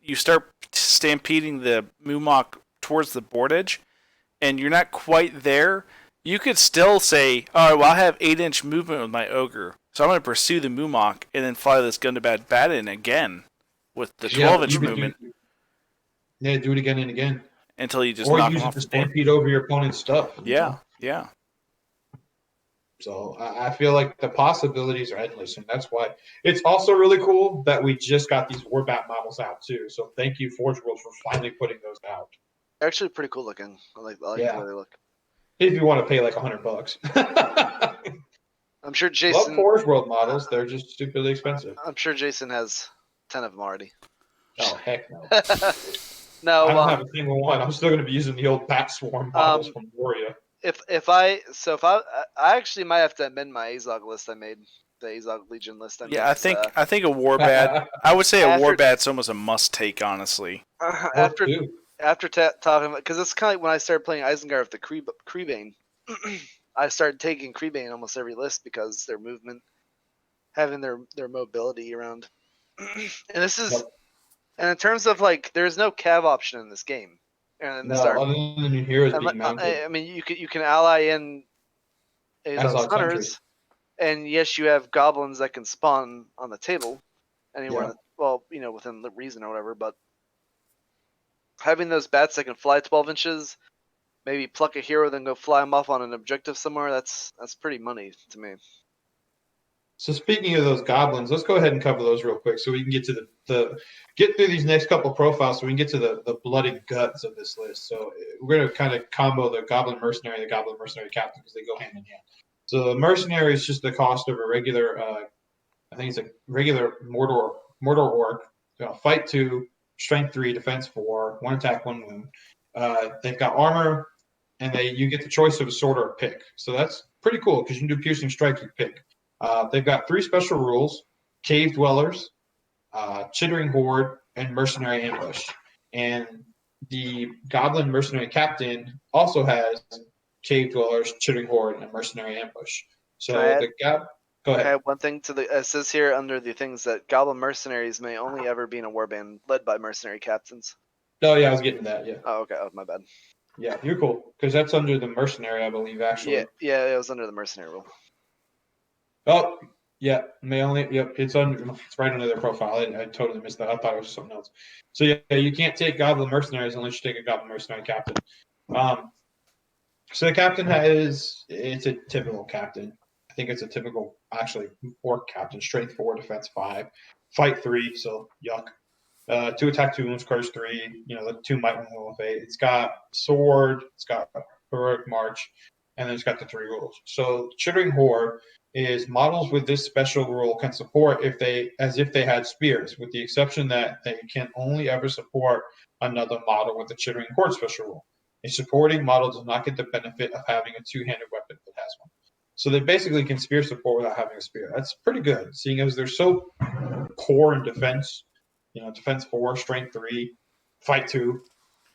you start stampeding the Moomok towards the board edge, and you're not quite there, you could still say, all right, well, I have 8-inch movement with my Ogre, so I'm going to pursue the Moomok and then fly this Gundabad Bat in again. with the 12-inch Yeah, movement do it again and again. until you just Or knock use them it off to the board. stampede over your opponent's stuff. You Yeah, know? yeah. So I feel like the possibilities are endless, and that's why it's also really cool that we just got these Warbat models out too. So thank you, Forge World, for finally putting those out. They're actually pretty cool looking. I like the way they look. If you want to pay like $100. I'm sure Love Jason. Forge World models. They're just stupidly expensive. I'm sure Jason has 10 of them already. Oh, heck no. No, I don't have a single one. I'm still going to be using the old Bat Swarm models from Warrior. If I actually might have to amend my Azog list I made, the Azog Legion list I made. Yeah, I think a Warbat. I would say a Warbat's almost a must take, honestly. After talking about, because it's kind of like when I started playing Isengard with the Creebane. I started taking Creebane in almost every list because their movement, having their mobility around, and this is, and in terms of like, there's no cav option in this game, and in this other than your heroes being mounted. I mean, you can ally in Azog Hunters, and yes, you have goblins that can spawn on the table anywhere. Yeah. Within the reason or whatever, but having those bats that can fly 12 inches, maybe pluck a hero, then go fly them off on an objective somewhere, that's pretty money to me. So speaking of those goblins, let's go ahead and cover those real quick so we can get to get through these next couple profiles so we can get to the bloody guts of this list. So we're going to kind of combo the Goblin Mercenary and the Goblin Mercenary Captain because they go hand in hand. So the Mercenary is just the cost of a regular, I think it's a regular Mordor Orc. Fight 2, Strength 3, Defense 4, 1 attack, 1 wound. They've got armor, and you get the choice of a sword or a pick. So that's pretty cool because you can do piercing strikes with pick. They've got 3 special rules: Cave Dwellers, Chittering Horde, and Mercenary Ambush. And the Goblin Mercenary Captain also has Cave Dwellers, Chittering Horde, and Mercenary Ambush. So go ahead. I have one thing it says here under the things that Goblin Mercenaries may only ever be in a warband led by mercenary captains. Oh yeah, I was getting to that. Yeah. Oh okay. Oh, my bad. Yeah, you're cool because that's under the mercenary, I believe. Actually. Yeah, it was under the mercenary rule. Oh, yeah, may only. Yep, it's right under their profile. I totally missed that. I thought it was something else. So yeah, you can't take Goblin Mercenaries unless you take a Goblin Mercenary Captain. So the captain it's a typical captain. I think it's a typical actually Orc captain. Strength 4, Defense 5, Fight 3. So yuck. 2 attack, 2 wounds, courage 3. The 2 might, 1 will of 8. It's got sword. It's got heroic march, and then it's got the 3 rules. So Chittering Horde is models with this special rule can support as if they had spears, with the exception that they can only ever support another model with the Chittering Horde special rule. A supporting model does not get the benefit of having a 2-handed weapon that has one. So they basically can spear support without having a spear. That's pretty good, seeing as they're so core in defense. Defense 4, Strength 3, Fight 2.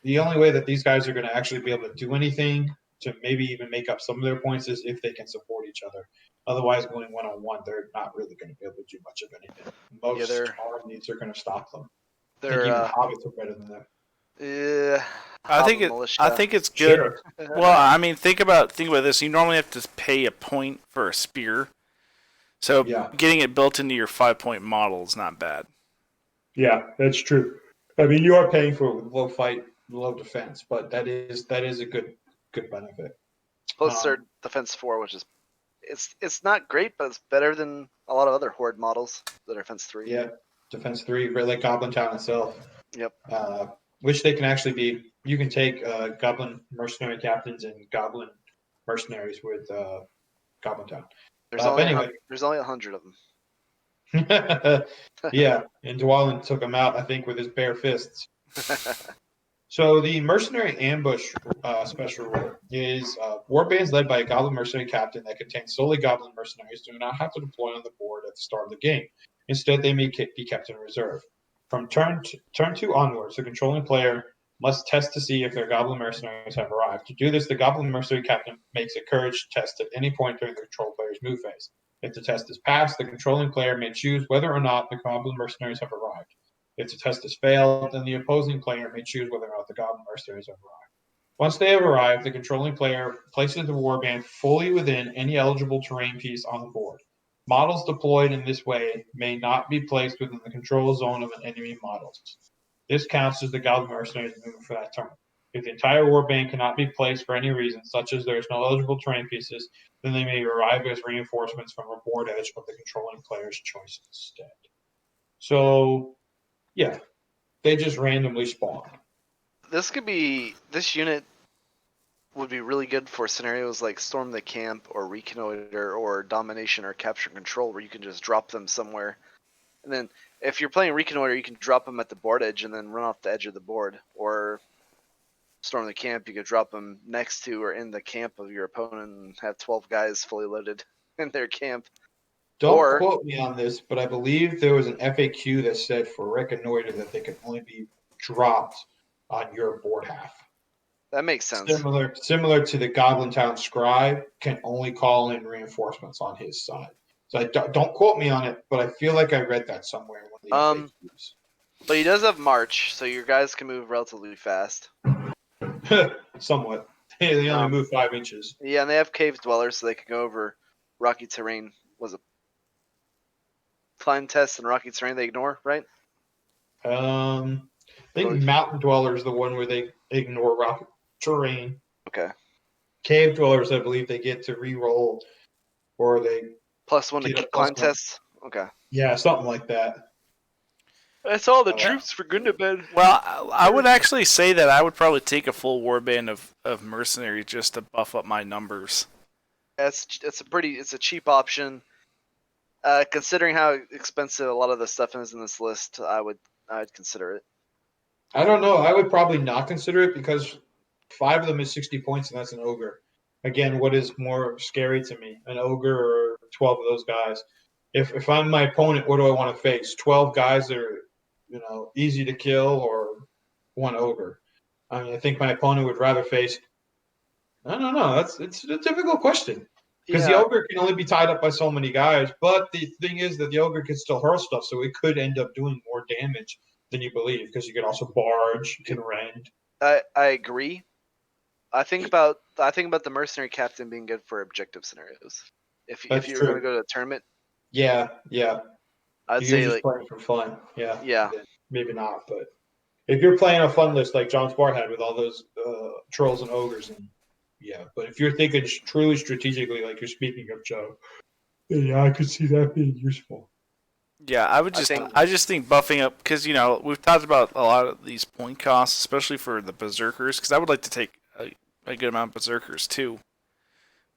The only way that these guys are going to actually be able to do anything to maybe even make up some of their points is if they can support each other. Otherwise, going one-on-one, they're not really going to be able to do much of anything. Most armies are going to stop them. I think even hobbits are better than them. Yeah, I think it's good. Sure. Well, I mean, think about this. You normally have to pay a point for a spear, so getting it built into your 5-point model is not bad. Yeah, that's true. I mean, you are paying for low fight, low defense, but that is a good benefit. Plus, their Defense 4, which is it's not great, but it's better than a lot of other Horde models that are Defense 3. Yeah, Defense 3, like Goblin Town itself. Yep. Which they can actually be. You can take Goblin Mercenary Captains and Goblin Mercenaries with Goblin Town. There's only 100 of them. Yeah, and Dwalin took him out, I think, with his bare fists. So the Mercenary Ambush special rule is warbands led by a Goblin Mercenary Captain that contains solely Goblin Mercenaries do not have to deploy on the board at the start of the game. Instead, they may be kept in reserve. From turn 2 onwards, the controlling player must test to see if their Goblin Mercenaries have arrived. To do this, the Goblin Mercenary Captain makes a courage test at any point during the control player's move phase. If the test is passed, the controlling player may choose whether or not the Goblin Mercenaries have arrived. If the test has failed, then the opposing player may choose whether or not the Goblin Mercenaries have arrived. Once they have arrived, the controlling player places the warband fully within any eligible terrain piece on the board. Models deployed in this way may not be placed within the control zone of an enemy models. This counts as the Goblin mercenaries movement for that turn. If the entire warband cannot be placed for any reason, such as there is no eligible terrain pieces, then they may arrive as reinforcements from a board edge of the controlling player's choice instead. So, yeah, they just randomly spawn. This unit would be really good for scenarios like storm the camp or reconnoiter or domination or capture control, where you can just drop them somewhere. And then if you're playing reconnoiter, you can drop them at the board edge and then run off the edge of the board. Or storm the camp, you could drop them next to or in the camp of your opponent and have 12 guys fully loaded in their camp. Don't quote me on this, but I believe there was an FAQ that said for reconnoiter that they could only be dropped on your board half. That makes sense. Similar to the Goblin Town Scribe can only call in reinforcements on his side. So don't quote me on it, but I feel like I read that somewhere in one of the FAQs. But he does have March, so your guys can move relatively fast. Somewhat. They only move 5 inches. Yeah, and they have cave dwellers, so they can go over rocky terrain. Was it climb tests and rocky terrain they ignore, right? I think mountain dweller is the one where they ignore rocky terrain. Okay. Cave dwellers, I believe they get to re-roll, or they +1 to climb tests. Okay. Yeah, something like that. That's all the troops for Gundabad. Well, I would actually say that I would probably take a full warband of mercenaries just to buff up my numbers. It's a cheap option. Considering how expensive a lot of the stuff is in this list, I'd consider it. I don't know. I would probably not consider it because 5 of them is 60 points, and that's an ogre. Again, what is more scary to me, an ogre or 12 of those guys? If I'm my opponent, what do I want to face? 12 guys that are, easy to kill, or one ogre? I mean, I think my opponent would rather face. I don't know. It's a difficult question because the ogre can only be tied up by so many guys. But the thing is that the ogre can still hurl stuff, so it could end up doing more damage than you believe, because you can also barge, you can rend. I agree. I think about the mercenary captain being good for objective scenarios. If you're going to go to a tournament. Yeah. I'd you're say just like playing for fun. Yeah. Yeah. Maybe not, but if you're playing a fun list like John Spar had with all those trolls and ogres, and yeah. But if you're thinking truly strategically, like you're speaking of, Joe, yeah, I could see that being useful. Yeah, I just think buffing up, because we've talked about a lot of these point costs, especially for the berserkers, because I would like to take a good amount of berserkers too.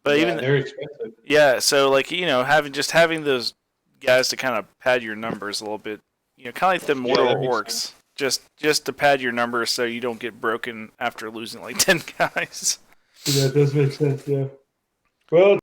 But they're expensive. Yeah, so like having those guys to kind of pad your numbers a little bit, kind of like the mortal orcs, just to pad your numbers so you don't get broken after losing like 10 guys. Yeah, that does make sense. Yeah. Well.